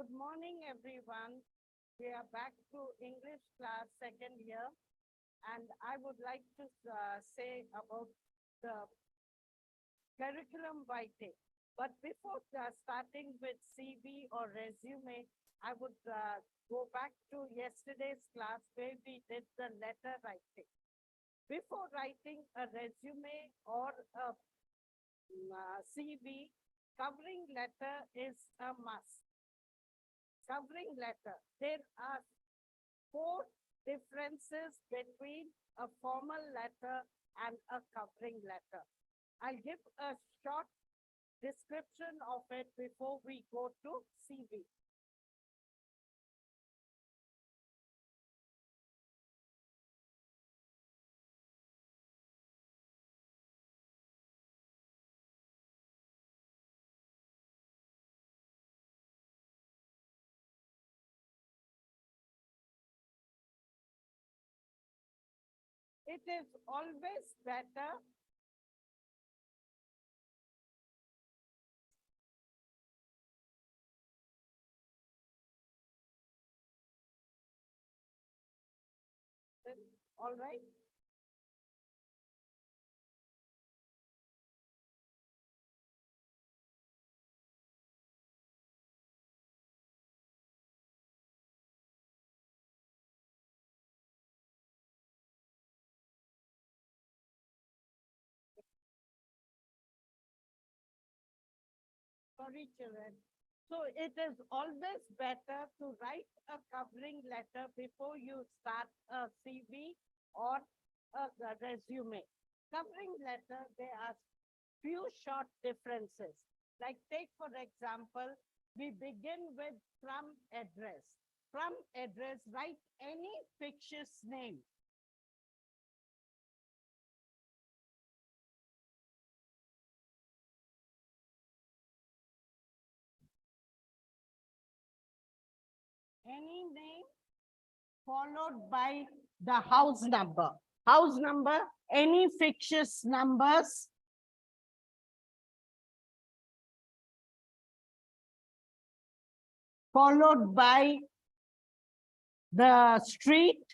Good morning, everyone. We are back to English class second year, and I would like to say about the curriculum writing. But before starting with CV or resume, I would go back to yesterday's class where we did the letter writing. Before writing a resume or a CV, covering letter is a must. Covering letter. There are 4 differences between a formal letter and a covering letter. I'll give a short description of it before we go to CV. It is always better all right. Sorry, children. So it is always better to write a covering letter before you start a CV or a resume. Covering letter, there are few short differences. Like take for example, we begin with from address. From address, write any fictitious name. Any name followed by the house number. House number, any fictitious numbers. Followed by the street.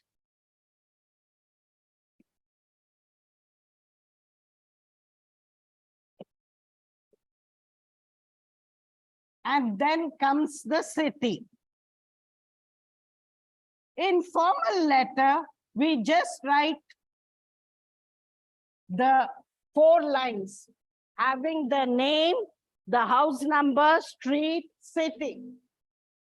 And then comes the city. In formal letter, we just write the 4 lines, having the name, the house number, street, city.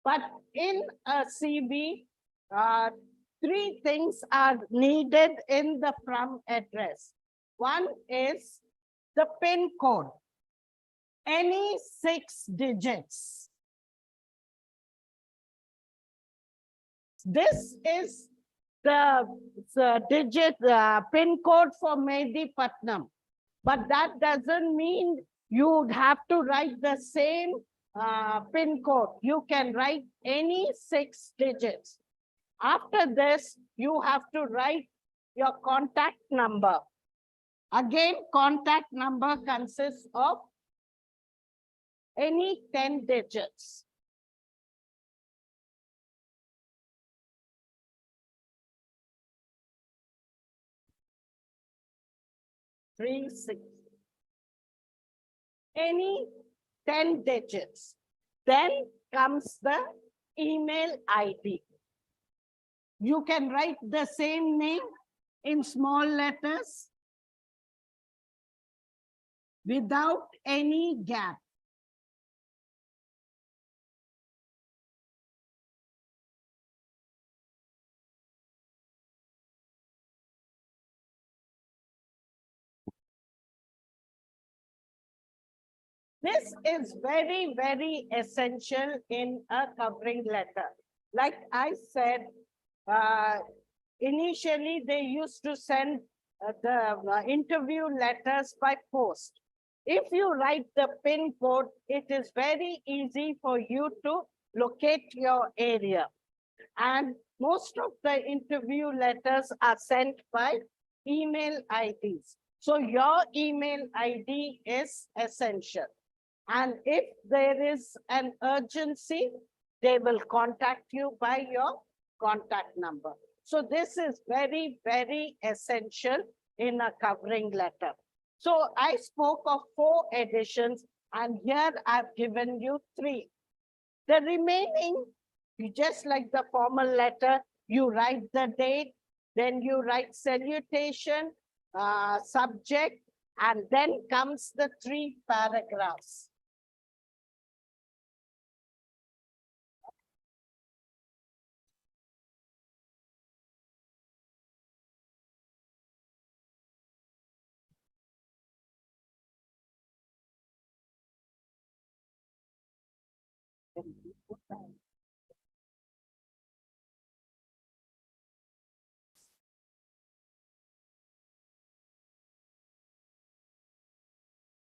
But in a CV, 3 things are needed in the from address. One is the PIN code, any 6 digits. This is the digit PIN code for Medipatnam, but that doesn't mean you would have to write the same PIN code. You can write any 6 digits. After this, you have to write your contact number. Again, contact number consists of any 10 digits. Three, 6. Any 10 digits. Then comes the email ID. You can write the same name in small letters without any gap. This is very, very essential in a covering letter. Like I said, initially they used to send the interview letters by post. If you write the PIN code, it is very easy for you to locate your area. And most of the interview letters are sent by email IDs. So your email ID is essential. And if there is an urgency, they will contact you by your contact number. So this is very, very essential in a covering letter. So I spoke of 4 editions, and here I've given you 3. The remaining, you just like the formal letter, you write the date, then you write salutation, subject, and then comes the 3 paragraphs.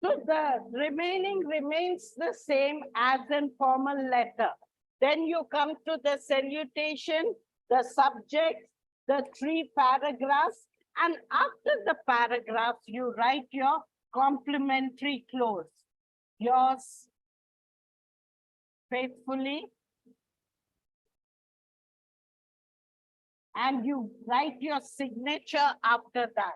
So the remaining remains the same as in formal letter. Then you come to the salutation, the subject, the 3 paragraphs, and after the paragraphs, you write your complimentary close. Yours faithfully, and you write your signature after that.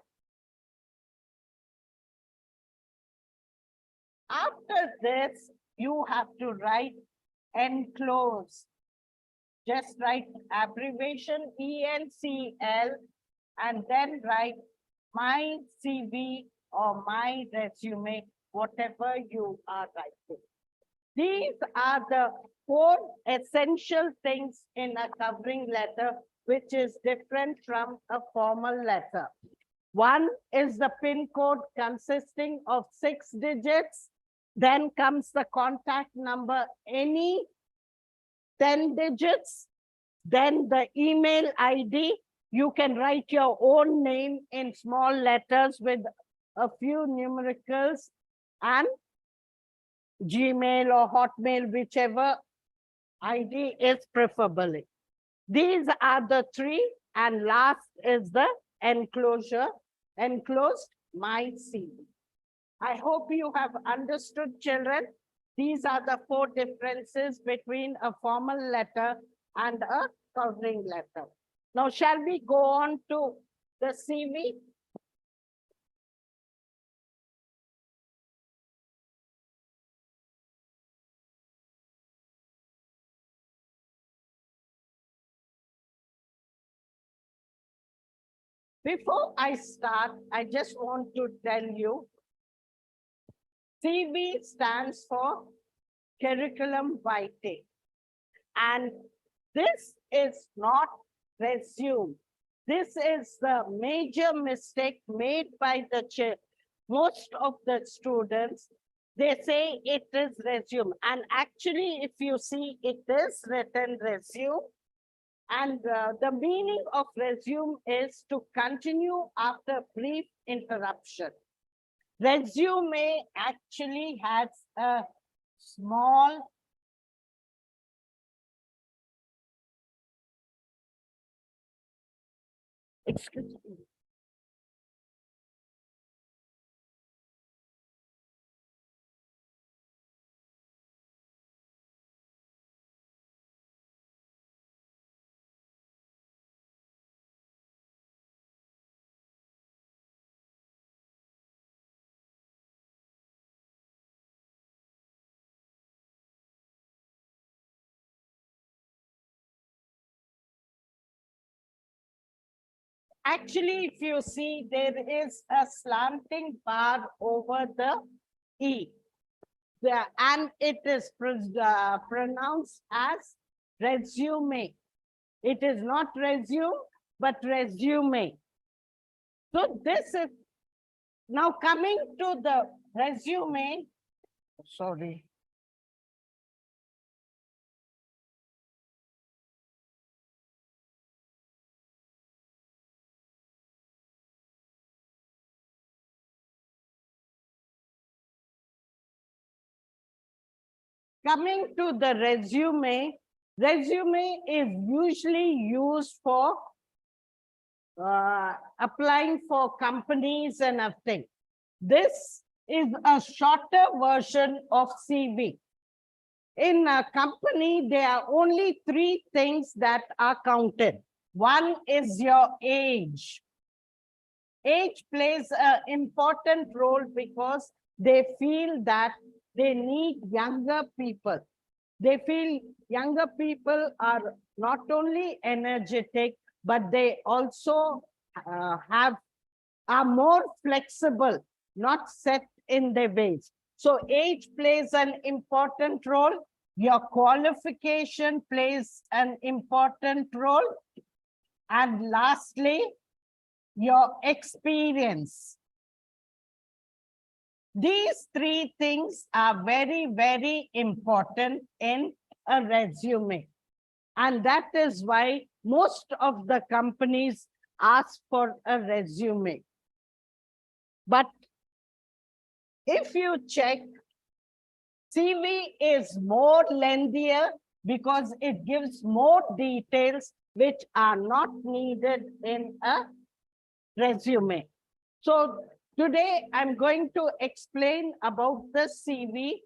After this, you have to write enclosed. Just write abbreviation ENCL and then write my CV or my resume, whatever you are writing. These are the 4 essential things in a covering letter, which is different from a formal letter. One is the PIN code consisting of 6 digits. Then comes the contact number, any 10 digits. Then the email ID. You can write your own name in small letters with a few numericals, and Gmail or Hotmail, whichever ID is preferably. These are the 3, and last is the enclosure, enclosed my CV. I hope you have understood, children. These are the 4 differences between a formal letter and a covering letter. Now, shall we go on to the CV? Before I start, I just want to tell you, CV stands for curriculum vitae. And this is not resume. This is the major mistake made by most of the students. They say it is resume. And actually, if you see, it is written resume. And the meaning of resume is to continue after brief interruption. Resume actually has a small excuse me. Actually, if you see, there is a slanting bar over the E. And it is pronounced as resume. It is not resume, but resume. So this is now coming to the resume. Sorry. Coming to the resume, resume is usually used for applying for companies and everything. This is a shorter version of CV. In a company, there are only three things that are counted. One is your age. Age plays an important role because they feel that they need younger people. They feel younger people are not only energetic, but they also are more flexible, not set in their ways. So age plays an important role. Your qualification plays an important role. And lastly, your experience. These three things are very, very important in a resume. And that is why most of the companies ask for a resume. But if you check, CV is more lengthier because it gives more details which are not needed in a resume. So today I'm going to explain about the CV.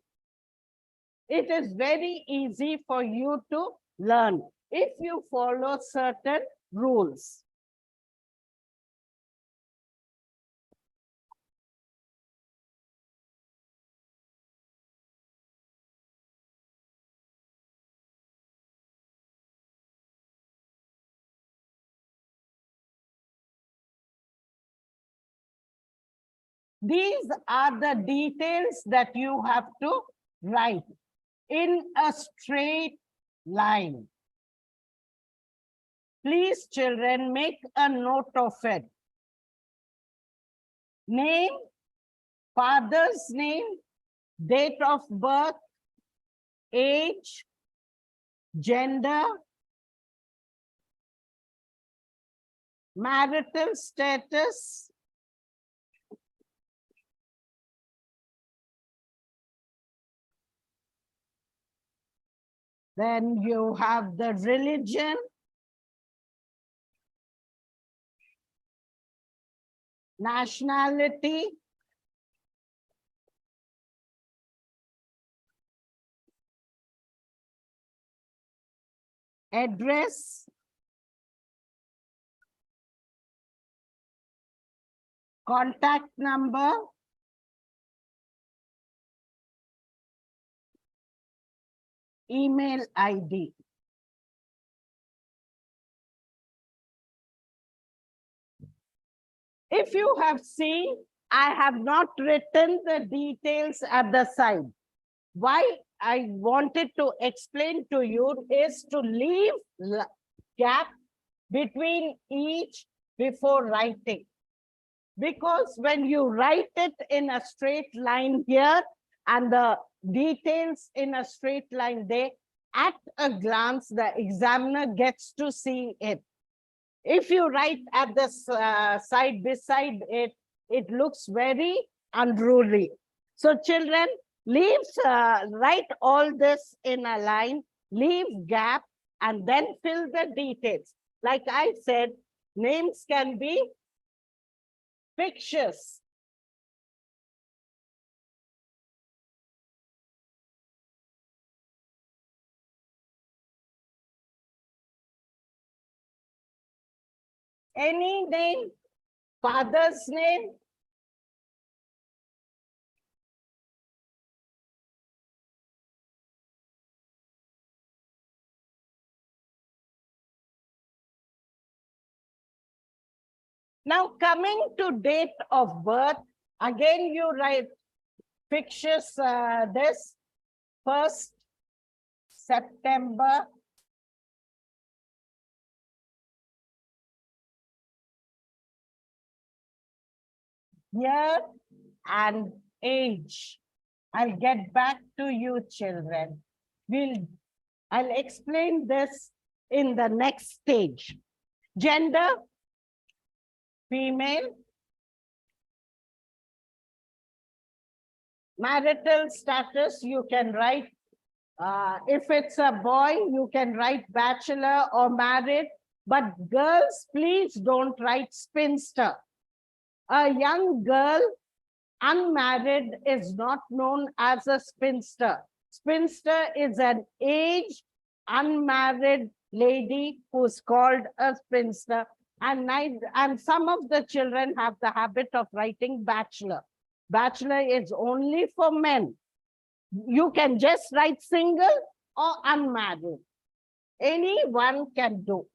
It is very easy for you to learn if you follow certain rules. These are the details that you have to write in a straight line. Please, children, make a note of it. Name, father's name, date of birth, age, gender, marital status, then you have the religion, nationality, address, contact number, email ID. If you have seen, I have not written the details at the side. Why I wanted to explain to you is to leave gap between each before writing. Because when you write it in a straight line here and the details in a straight line there, at a glance, the examiner gets to see it. If you write at the side beside it, it looks very unruly. So children, write all this in a line, leave gap, and then fill the details. Like I said, names can be fictitious. Any name, father's name, now coming to date of birth, again you write fictitious this 1st September 1986. Year and age. I'll get back to you, children. I'll explain this in the next stage. Gender, female. Marital status, you can write, if it's a boy, you can write bachelor or married, but girls, please don't write spinster. A young girl, unmarried, is not known as a spinster. Spinster is an aged, unmarried lady who's called a spinster. And some of the children have the habit of writing bachelor. Bachelor is only for men. You can just write single or unmarried. Anyone can do.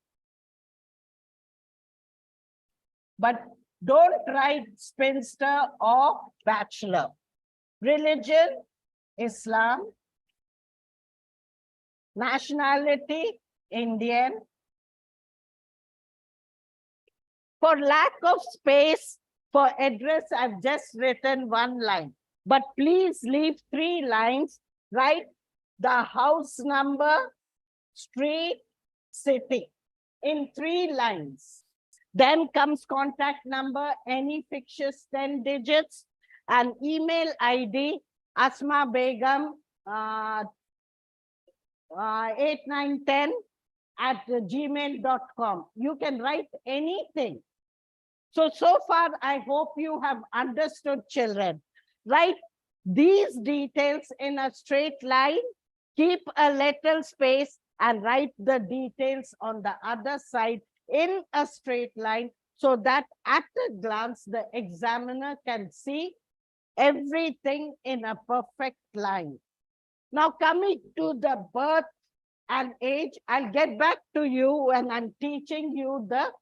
But don't write spinster or bachelor. Religion, Islam. Nationality, Indian. For lack of space for address, I've just written one line. But please leave 3 lines. Write the house number, street, city in 3 lines. Then comes contact number, any fictitious 10 digits, and email ID, Asma Begum 8910@gmail.com. You can write anything. So far, I hope you have understood, children. Write these details in a straight line, keep a little space, and write the details on the other side in a straight line so that at a glance, the examiner can see everything in a perfect line. Now, coming to the birth and age, I'll get back to you when I'm teaching you the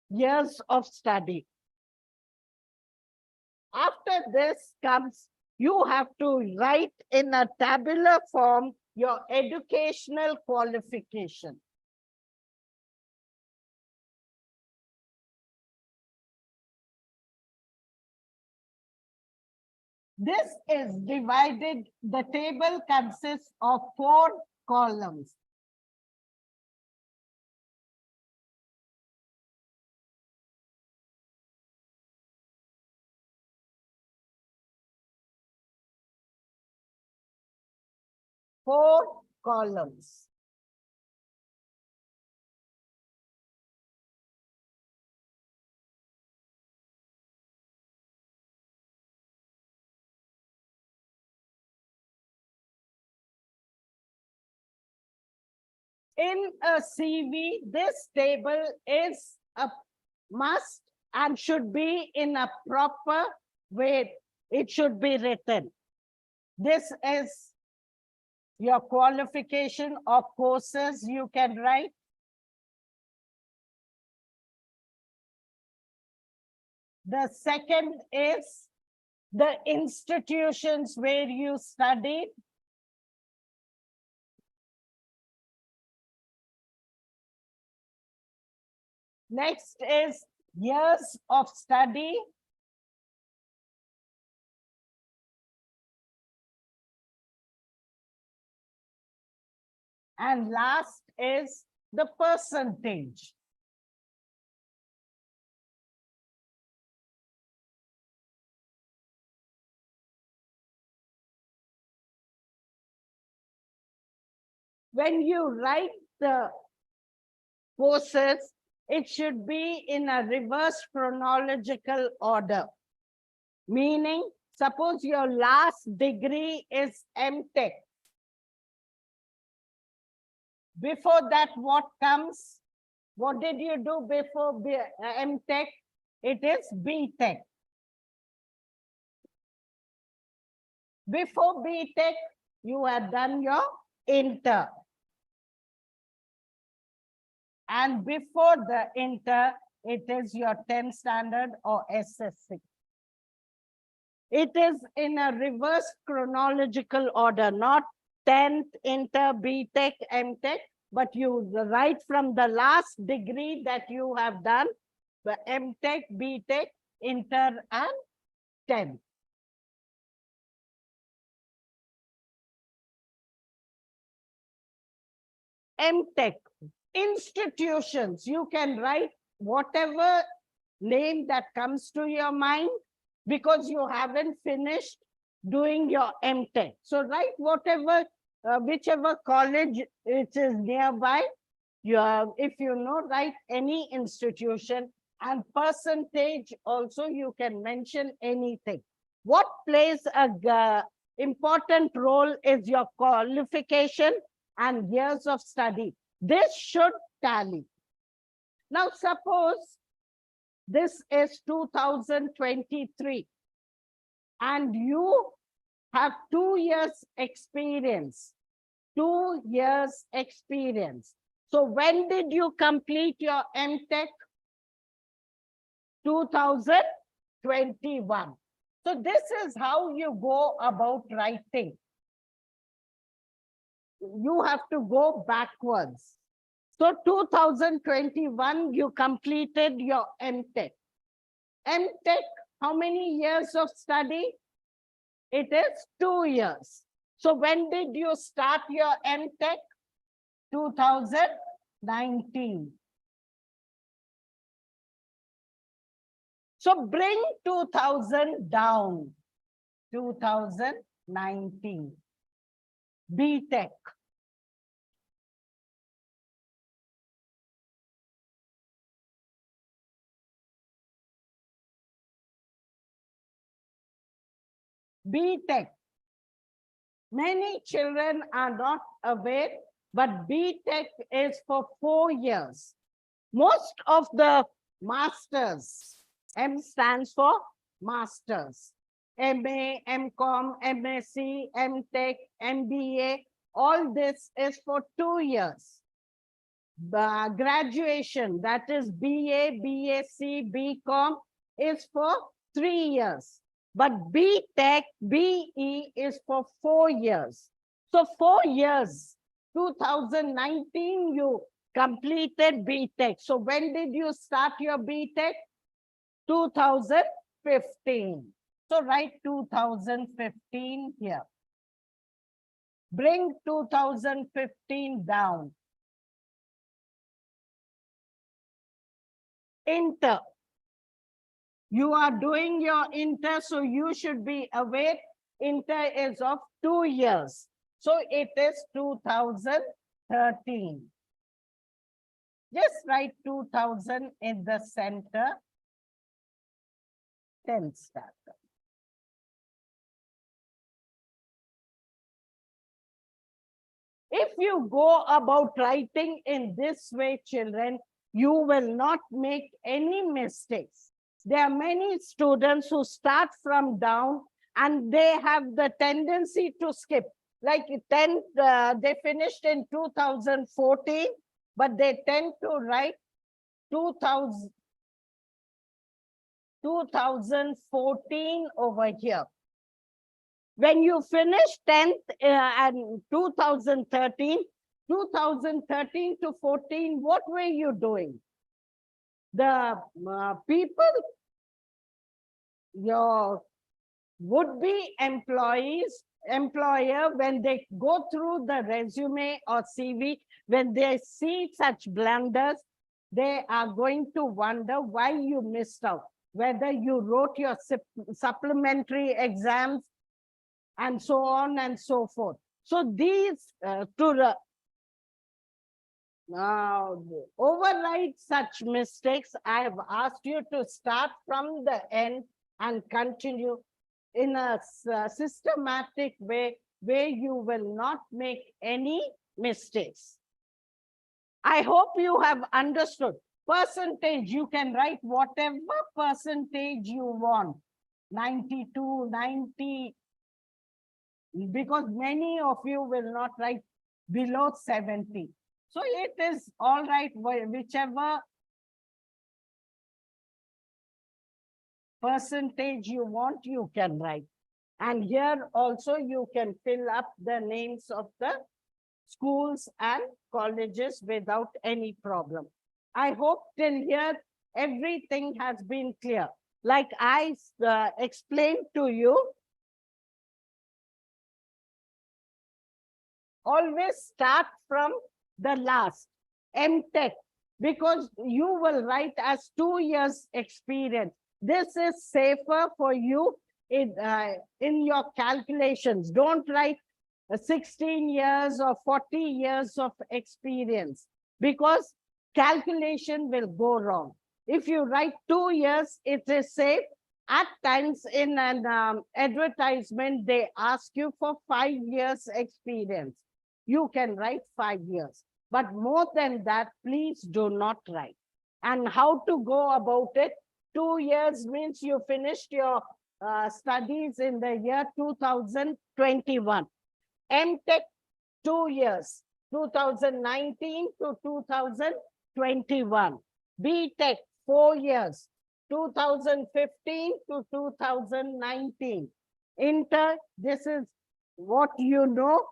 years of study. After this comes, you have to write in a tabular form your educational qualification. This is divided, the table consists of 4 columns. Four columns. In a CV, this table is a must and should be in a proper way. It should be written. This is your qualification of courses you can write. The second is the institutions where you studied. Next is years of study. And last is the percentage. When you write the courses, it should be in a reverse chronological order. Meaning, suppose your last degree is MTech. Before that, what comes? What did you do before MTech? It is BTech. Before BTech, you had done your Inter. And before the Inter, it is your 10th standard or SSC. It is in a reverse chronological order, not 10th, Inter, BTech, MTech, but you write from the last degree that you have done, the MTech, BTech, Inter, and 10th. MTech. Institutions, you can write whatever name that comes to your mind because you haven't finished doing your MTech. So write whatever, whichever college it is nearby. If you know, write any institution, and percentage also you can mention anything. What plays a important role is your qualification and years of study. This should tally. Now, suppose this is 2023 and you have 2 years experience. 2 years experience. So when did you complete your MTech? 2021. So this is how you go about writing. You have to go backwards. So 2021, you completed your MTech. MTech, how many years of study? It is 2 years. So when did you start your MTech? 2019. So bring 2000 down. 2019. BTech. BTech. Many children are not aware, but BTech is for 4 years. Most of the masters, M stands for masters. MA, MCom, MSc, MTech, MBA, all this is for 2 years. The graduation, that is BA, BSc, BCom, is for 3 years. But BTech, BE is for 4 years. So 4 years, 2019, you completed BTech. So when did you start your BTech? 2015. So write 2015 here. Bring 2015 down. Inter. You are doing your inter, so you should be aware inter is of 2 years. So it is 2013. Just write 2000 in the center. 10 standard. If you go about writing in this way, children, you will not make any mistakes. There are many students who start from down and they have the tendency to skip. Like they finished in 2014, but they tend to write 2014 over here. When you finish 10th and 2013 to 14, what were you doing? The people, your would-be employer, when they go through the resume or CV, when they see such blunders, they are going to wonder why you missed out, whether you wrote your supplementary exams and so on and so forth. So these override such mistakes, I have asked you to start from the end and continue in a systematic way where you will not make any mistakes. I hope you have understood. Percentage, you can write whatever percentage you want. 92, 90, because many of you will not write below 70. So it is all right, whichever percentage you want, you can write. And here also you can fill up the names of the schools and colleges without any problem. I hope till here everything has been clear. Like I explained to you, always start from the last, MTech, because you will write as 2 years experience. This is safer for you in your calculations. Don't write 16 years or 40 years of experience, because calculation will go wrong. If you write 2 years, it is safe, At times in an advertisement, they ask you for 5 years experience. You can write 5 years, but more than that, please do not write. And how to go about it? 2 years means you finished your studies in the year 2021. MTech, 2 years, 2019 to 2021. BTech, 4 years, 2015 to 2019. Inter, this is what you know,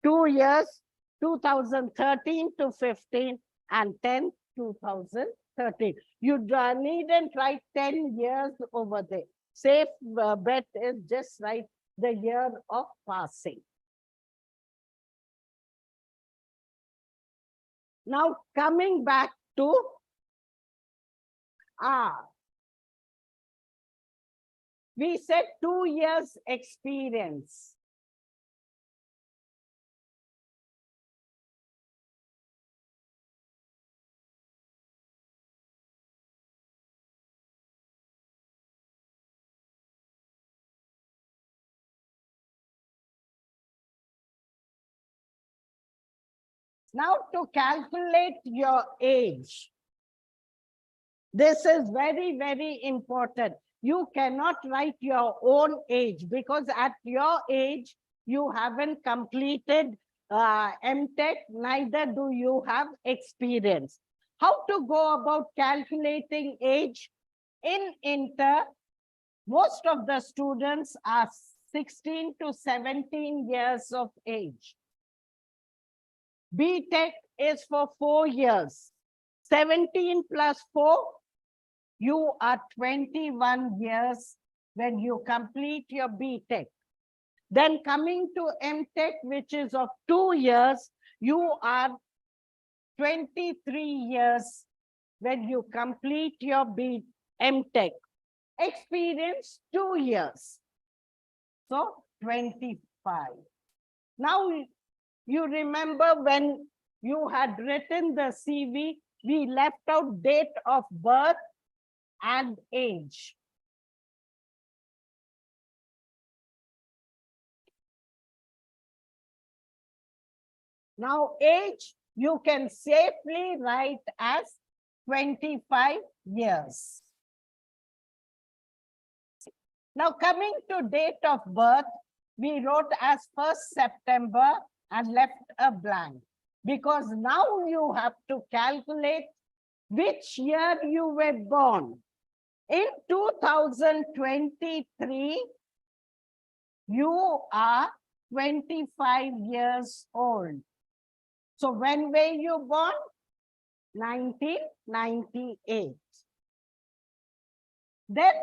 2 years, 2013 to 15, and 10, 2013. You needn't write 10 years over there. Safe bet is just write the year of passing. Now coming back to we said 2 years experience. Now to calculate your age, this is very, very important. You cannot write your own age because at your age, you haven't completed MTech, neither do you have experience. How to go about calculating age? In Inter, most of the students are 16 to 17 years of age. BTech is for 4 years. 17 plus 4, you are 21 years when you complete your BTech. Then coming to MTech, which is of 2 years, you are 23 years when you complete your MTech. Experience, 2 years. So 25. Now, you remember when you had written the CV, we left out date of birth and age. Now, age, you can safely write as 25 years. Now, coming to date of birth, we wrote as 1st September and left a blank because now you have to calculate which year you were born. In 2023, you are 25 years old. So when were you born? 1998. Then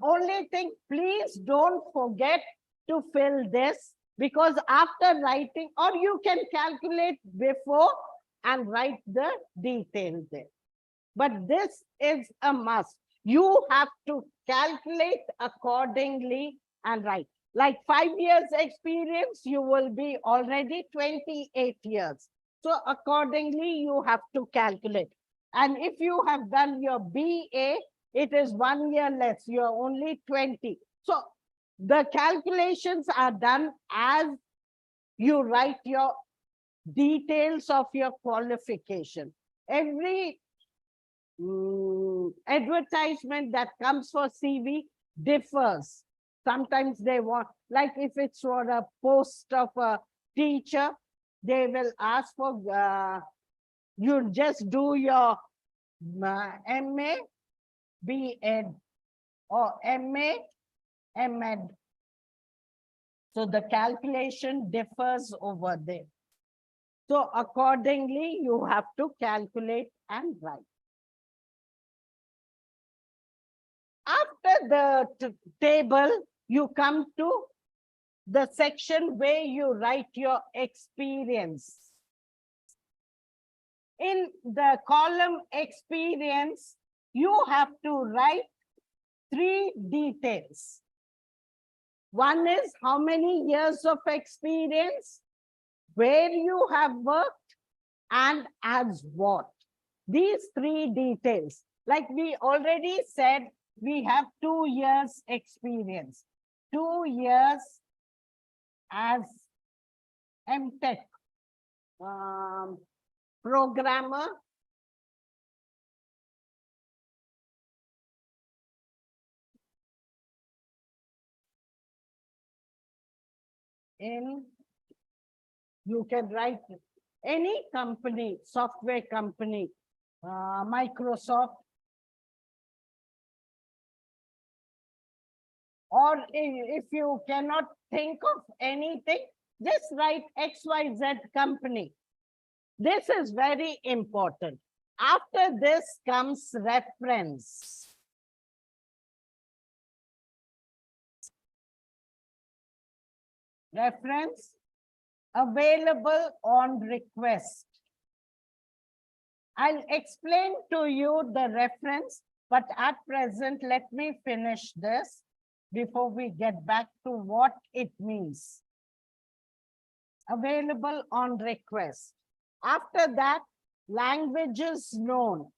only thing, please don't forget to fill this because after writing, or you can calculate before and write the detail there. But this is a must. You have to calculate accordingly and write. Like 5 years experience, you will be already 28 years. So accordingly, you have to calculate. And if you have done your BA, it is 1 year less. You're only 20. So the calculations are done as you write your details of your qualification. Every advertisement that comes for CV differs. Sometimes they want, like if it's for a post of a teacher, they will ask for, you just do your MA, B.Ed or MA, M.Ed. So the calculation differs over there. So accordingly, you have to calculate and write. After the table, you come to the section where you write your experience. In the column experience, you have to write 3 details. One is how many years of experience, where you have worked, and as what. These 3 details. Like we already said, we have 2 years experience. 2 years as MTech programmer in, you can write any company, software company, Microsoft, or if you cannot think of anything, just write XYZ company. This is very important. After this comes reference. Reference available on request. I'll explain to you the reference, but at present, let me finish this before we get back to what it means. Available on request. After that, languages known.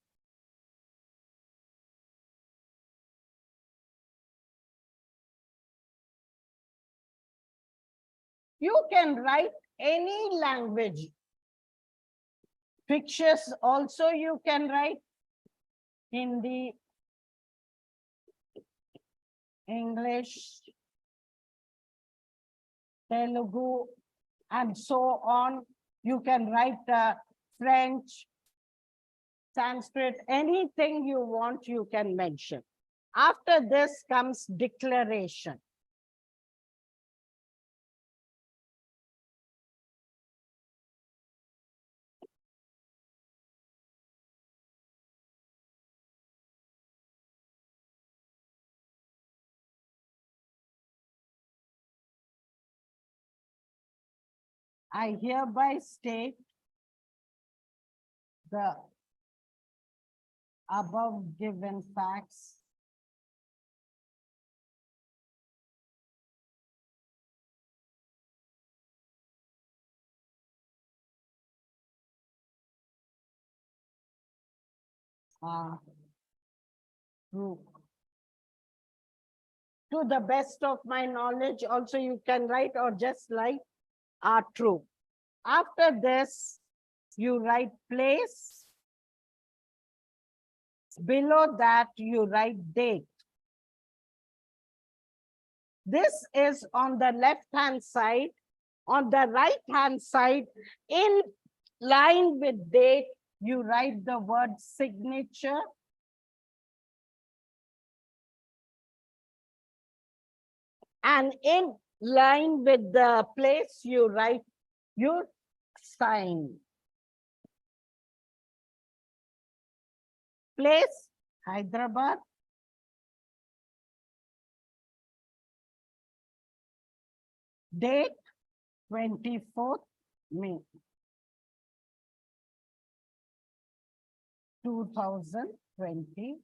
You can write any language. Fictitious also you can write. Hindi, English, Telugu, and so on. You can write French, Sanskrit, anything you want, you can mention. After this comes declaration. I hereby state the above given facts are true. To the best of my knowledge, also you can write, or just like are true. After this, you write place. Below that, you write date. This is on the left-hand side. On the right-hand side, in line with date, you write the word signature. And in line with the place, you write your sign. Place, Hyderabad. Date, 24th May 2023.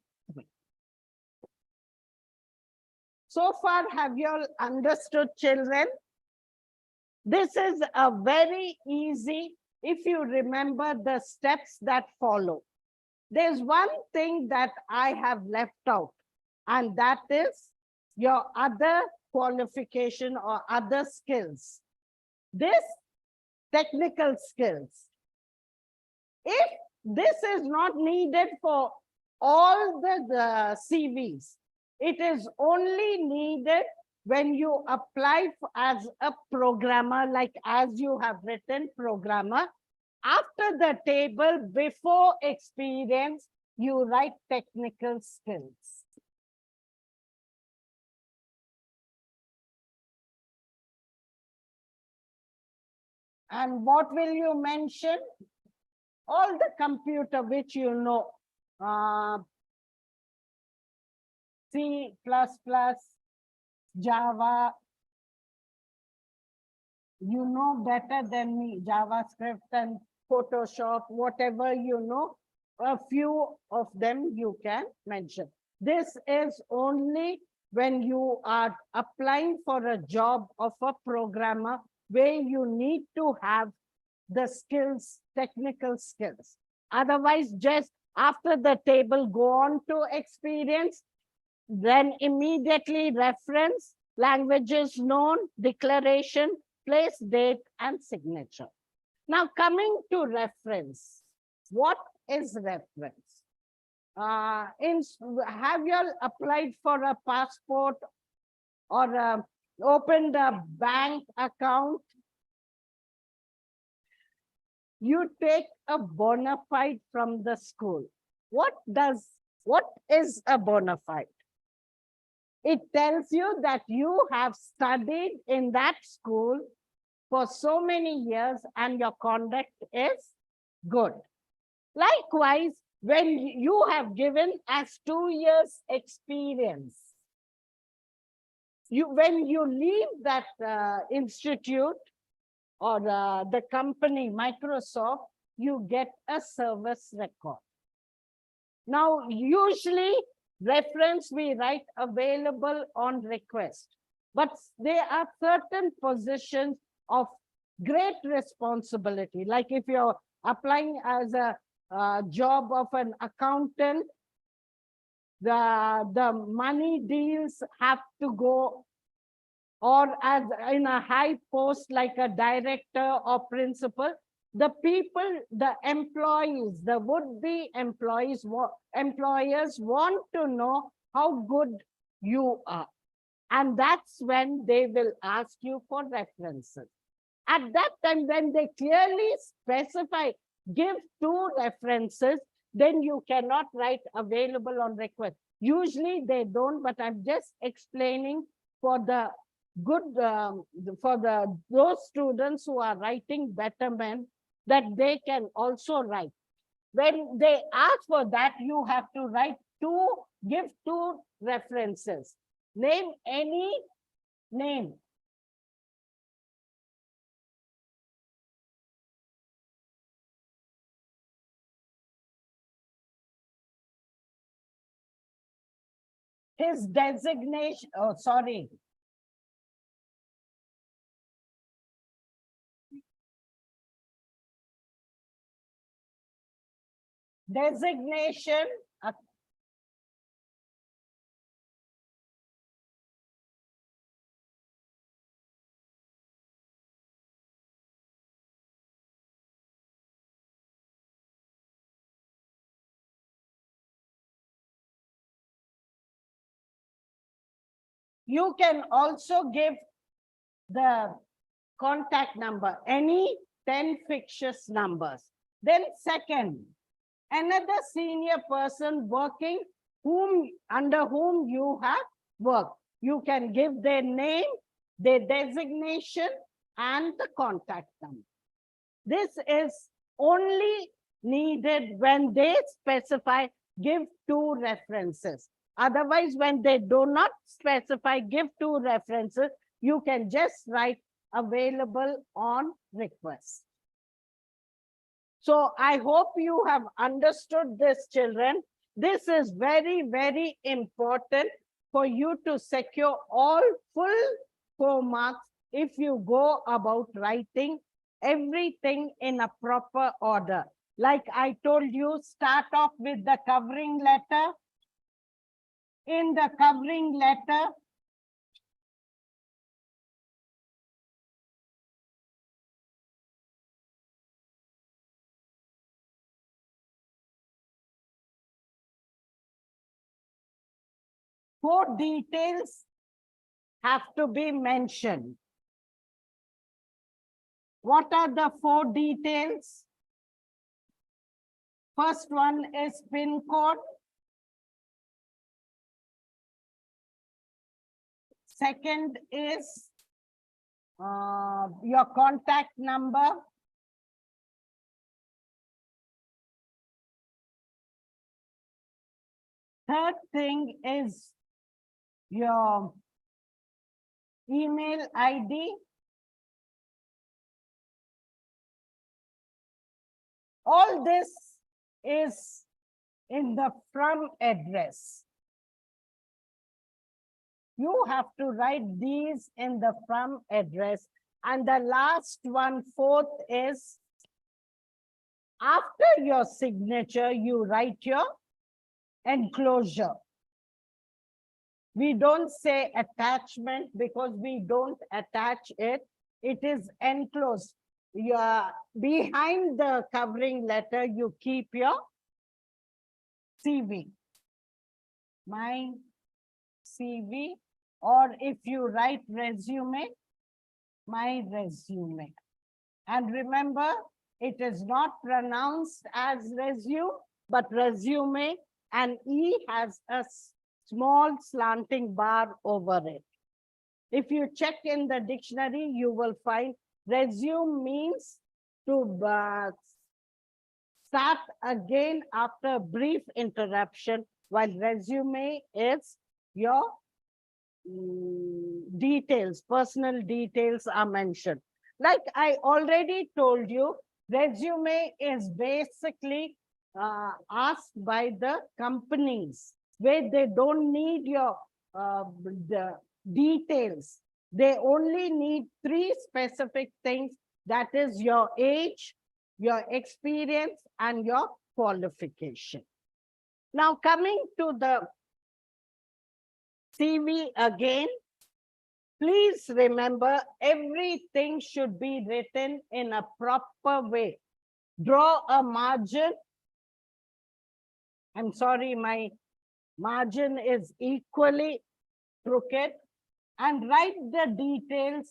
So far, have you all understood, children? This is a very easy, if you remember the steps that follow. There's one thing that I have left out, and that is your other qualification or other skills. This technical skills. If this is not needed for all the CVs, it is only needed when you apply as a programmer, like as you have written programmer. After the table, before experience, you write technical skills. And what will you mention? All the computer which you know. C++, Java, you know better than me, JavaScript and Photoshop, whatever you know, a few of them you can mention. This is only when you are applying for a job of a programmer where you need to have the skills, technical skills. Otherwise, just after the table, go on to experience. Then immediately reference, languages known, declaration, place, date, and signature. Now coming to reference, what is reference? Have you all applied for a passport or opened a bank account? You take a bona fide from the school. What is a bona fide? It tells you that you have studied in that school for so many years and your conduct is good. Likewise, when you have given as 2 years experience, when you leave that institute or the company, Microsoft, you get a service record. Now, usually reference we write available on request, but there are certain positions of great responsibility. Like if you're applying as a job of an accountant, the money deals have to go, or as in a high post like a director or principal, the people, the employees, the would-be employees, employers want to know how good you are. And that's when they will ask you for references. At that time, when they clearly specify, give 2 references, then you cannot write available on request. Usually they don't, but I'm just explaining for the good, those students who are writing betterment, that they can also write. When they ask for that, you have to write give 2 references. Name any name. His designation, oh, sorry. Designation, you can also give the contact number, any 10 fictitious numbers. Then second, another senior person working under whom you have worked. You can give their name, their designation, and the contact number. This is only needed when they specify give 2 references. Otherwise, when they do not specify give 2 references, you can just write available on request. So I hope you have understood this, children. This is very, very important for you to secure all full 4 marks if you go about writing everything in a proper order. Like I told you, start off with the covering letter. In the covering letter, four details have to be mentioned. What are the 4 details? First one is PIN code. Second is your contact number. Third thing is your email ID. All this is in the from address. You have to write these in the from address. And the last one, 4th, is after your signature, you write your enclosure. We don't say attachment because we don't attach it. It is enclosed. Behind the covering letter, you keep your CV. My CV, or if you write resume, my resume. And remember, it is not pronounced as resume, but resume, and E has a small slanting bar over it. If you check in the dictionary, you will find resume means to start again after a brief interruption, while resume is your details, personal details are mentioned. Like I already told you, resume is basically asked by the companies where they don't need your the details. They only need 3 specific things, that is your age, your experience, and your qualification. Now coming to the CV again, please remember everything should be written in a proper way. Draw a margin. I'm sorry, my margin is equally crooked, and write the details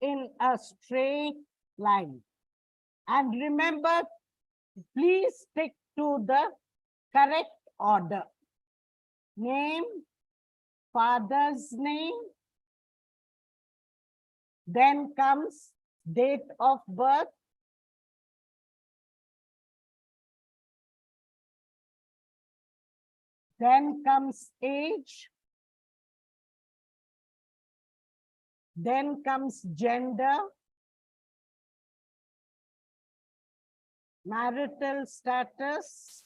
in a straight line. And remember, please stick to the correct order. Name, father's name, then comes date of birth, then comes age, then comes gender, marital status,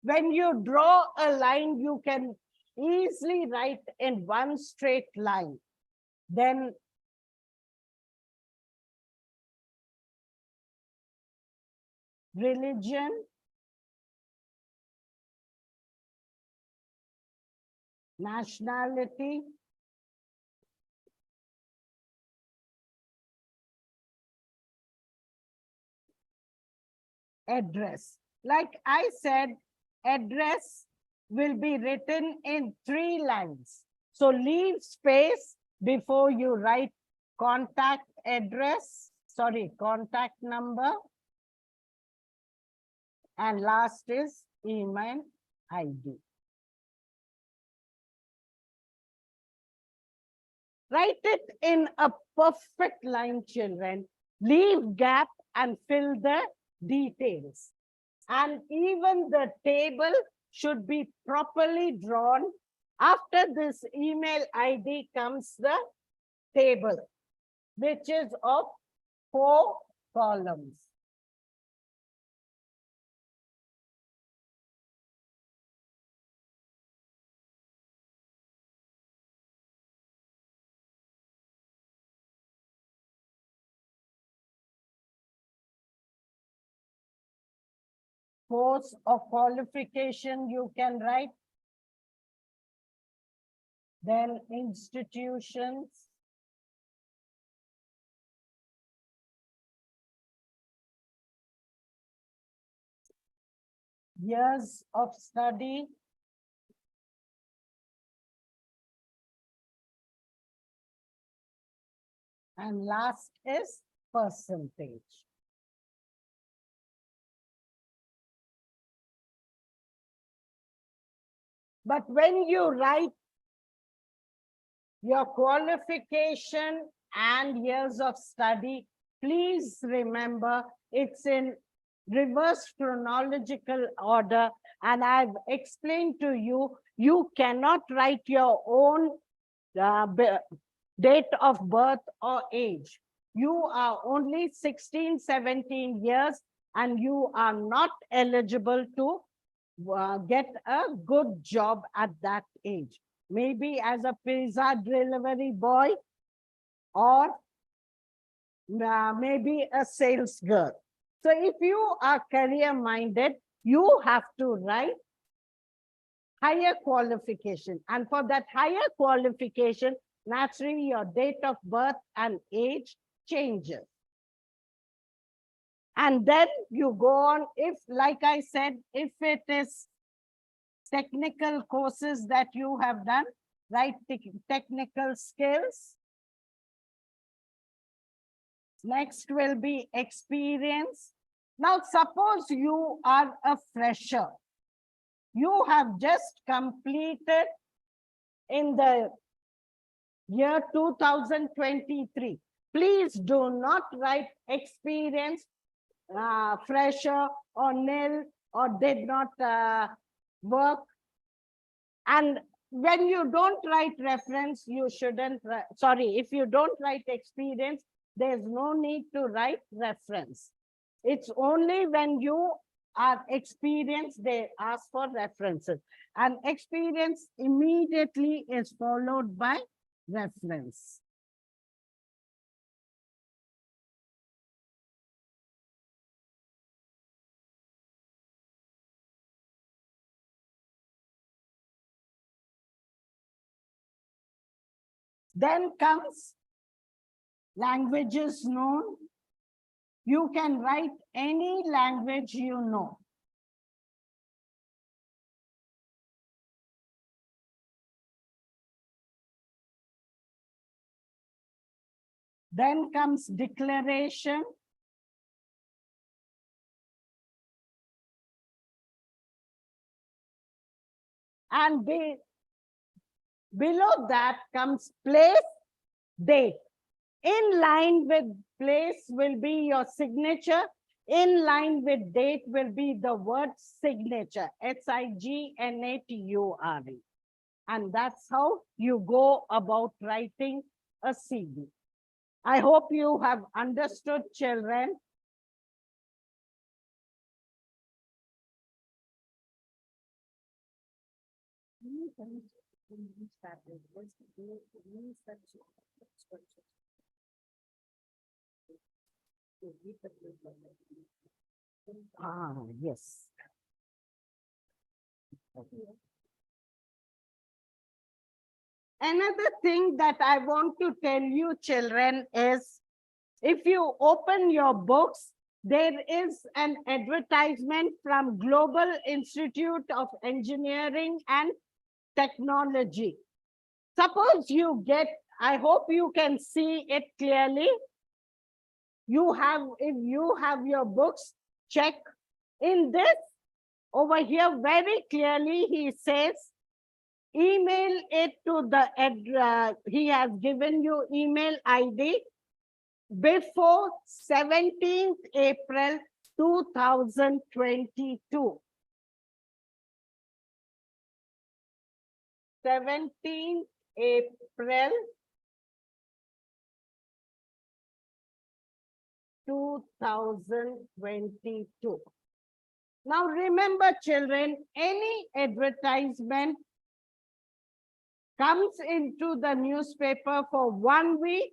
when you draw a line, you can easily write in one straight line. Then religion, nationality, address. Like I said, address will be written in 3 lines. So leave space before you write contact address, contact number, and last is email ID. Write it in a perfect line, children. Leave gap and fill the details. And even the table should be properly drawn. After this email ID comes the table, which is of 4 columns. Course or qualification you can write. Then institutions. Years of study. And last is percentage. But when you write your qualification and years of study, please remember it's in reverse chronological order. And I've explained to you, you cannot write your own date of birth or age. You are only 16, 17 years, and you are not eligible to get a good job at that age. Maybe as a pizza delivery boy, or maybe a sales girl. So if you are career minded, you have to write higher qualification. And for that higher qualification, naturally your date of birth and age changes. And then you go on, if, like I said, if it is technical courses that you have done, write technical skills. Next will be experience. Now, suppose you are a fresher. You have just completed in the year 2023. Please do not write experience, fresher or nil or did not work. And when you don't write reference, you shouldn't, sorry, if you don't write experience, there's no need to write reference. It's only when you are experienced, they ask for references. And experience immediately is followed by reference. Then comes languages known. You can write any language you know. Then comes declaration. And below that comes place, date. In line with place will be your signature. In line with date will be the word signature, SIGNATURE. And that's how you go about writing a CV. I hope you have understood, children. Yes. Another thing that I want to tell you, children, is if you open your books, there is an advertisement from Global Institute of Engineering and Technology. Suppose you get, I hope you can see it clearly. If you have your books, check. In this, over here, very clearly, he says, email it to the, he has given you email ID before 17th April 2022. 17th April 2022. Now remember, children, any advertisement comes into the newspaper for 1 week,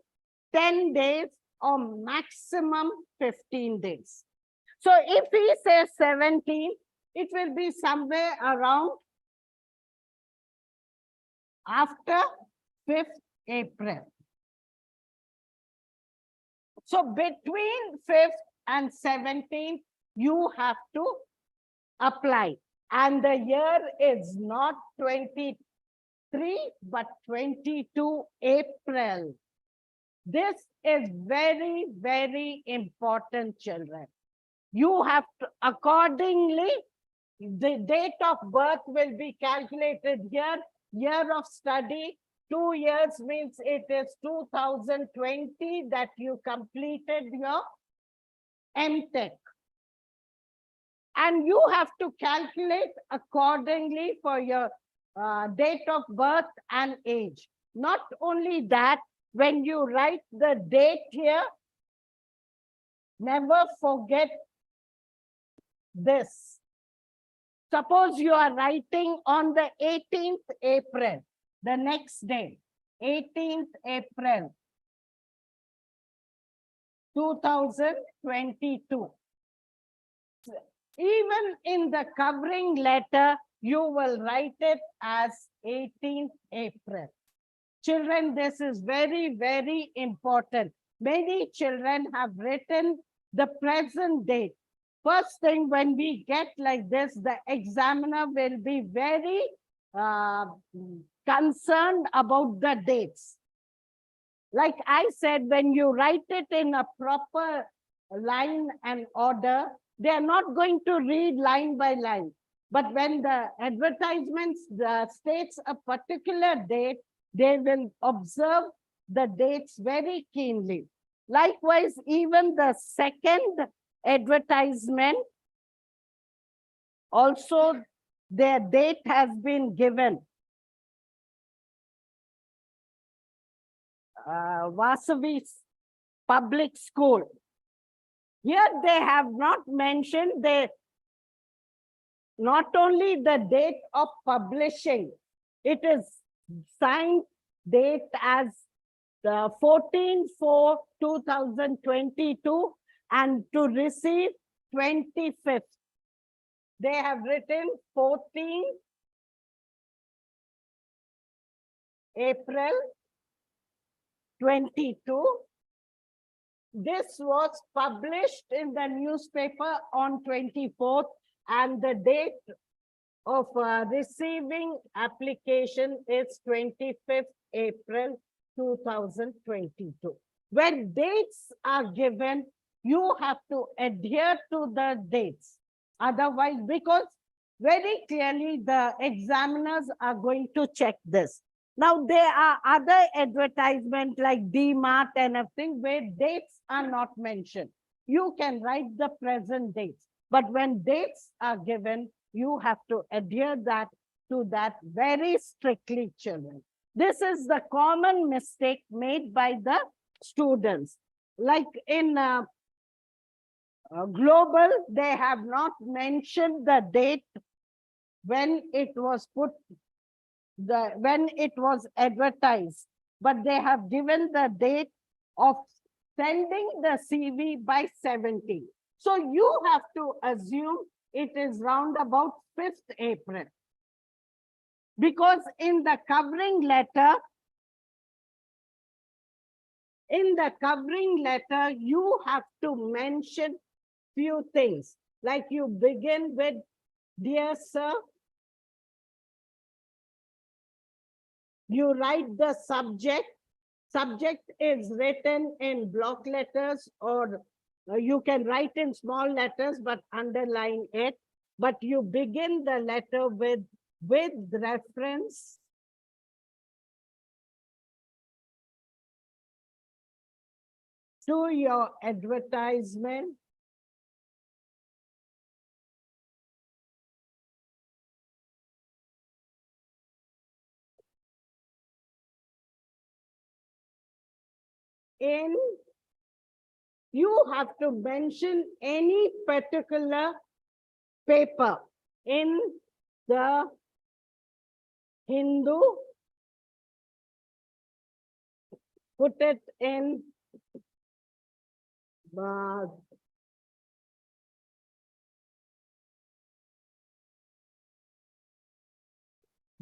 10 days, or maximum 15 days. So if he says 17, it will be somewhere around after 5th April. So between 5th and 17th, you have to apply. And the year is not 23, but 22 April. This is very, very important, children. You have to, accordingly, the date of birth will be calculated here, year of study, 2 years means it is 2020 that you completed your MTech. And you have to calculate accordingly for your date of birth and age. Not only that, when you write the date here, never forget this. Suppose you are writing on the 18th April, the next day, 18th April 2022. Even in the covering letter, you will write it as 18th April. Children, this is very, very important. Many children have written the present date. First thing, when we get like this, the examiner will be very concerned about the dates. Like I said, when you write it in a proper line and order, they are not going to read line by line. But when the advertisements states a particular date, they will observe the dates very keenly. Likewise, even the second advertisement, also their date has been given. Vasavi Public School. Here they have not mentioned not only the date of publishing, it is signed date as 14/4/2022 and to receive 25th. They have written 14 April 22. This was published in the newspaper on 24th, and the date of receiving application is 25th April 2022. When dates are given, you have to adhere to the dates. Otherwise, because very clearly the examiners are going to check this. Now, there are other advertisements like DMart and everything where dates are not mentioned. You can write the present dates, but when dates are given, you have to adhere to that very strictly, children. This is the common mistake made by the students. Like in Global, they have not mentioned the date when it was put, when it was advertised, but they have given the date of sending the CV by 17. So you have to assume it is round about 5th April. Because in the covering letter, you have to mention few things. Like you begin with, dear sir, you write the subject. Subject is written in block letters, or you can write in small letters, but underline it. But you begin the letter with reference to your advertisement, you have to mention any particular paper in the Hindu, put it in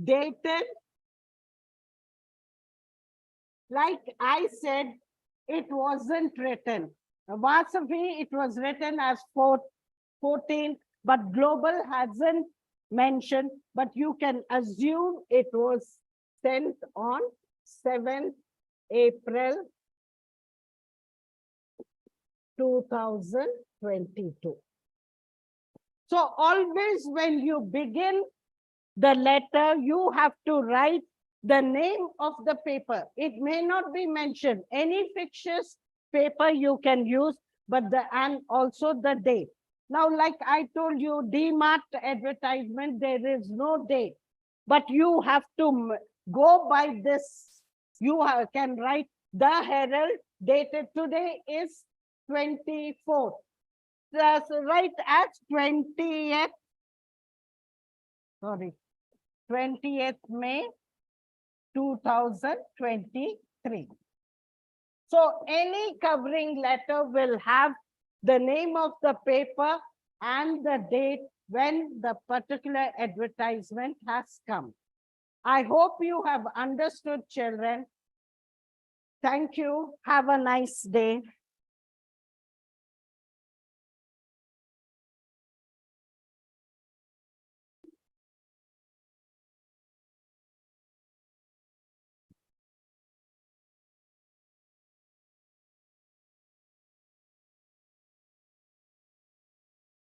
dated. Like I said, it wasn't written. Vasavi, it was written as 14, but Global hasn't mentioned, but you can assume it was sent on 7th April 2022. So always when you begin the letter, you have to write the name of the paper. It may not be mentioned. Any fictitious paper you can use, but and also the date. Now, like I told you, DMart advertisement, there is no date, but you have to go by this. You can write the Herald, dated today is 24th. Just write as 20th, 20th May 2023. So any covering letter will have the name of the paper and the date when the particular advertisement has come. I hope you have understood, children. Thank you. Have a nice day.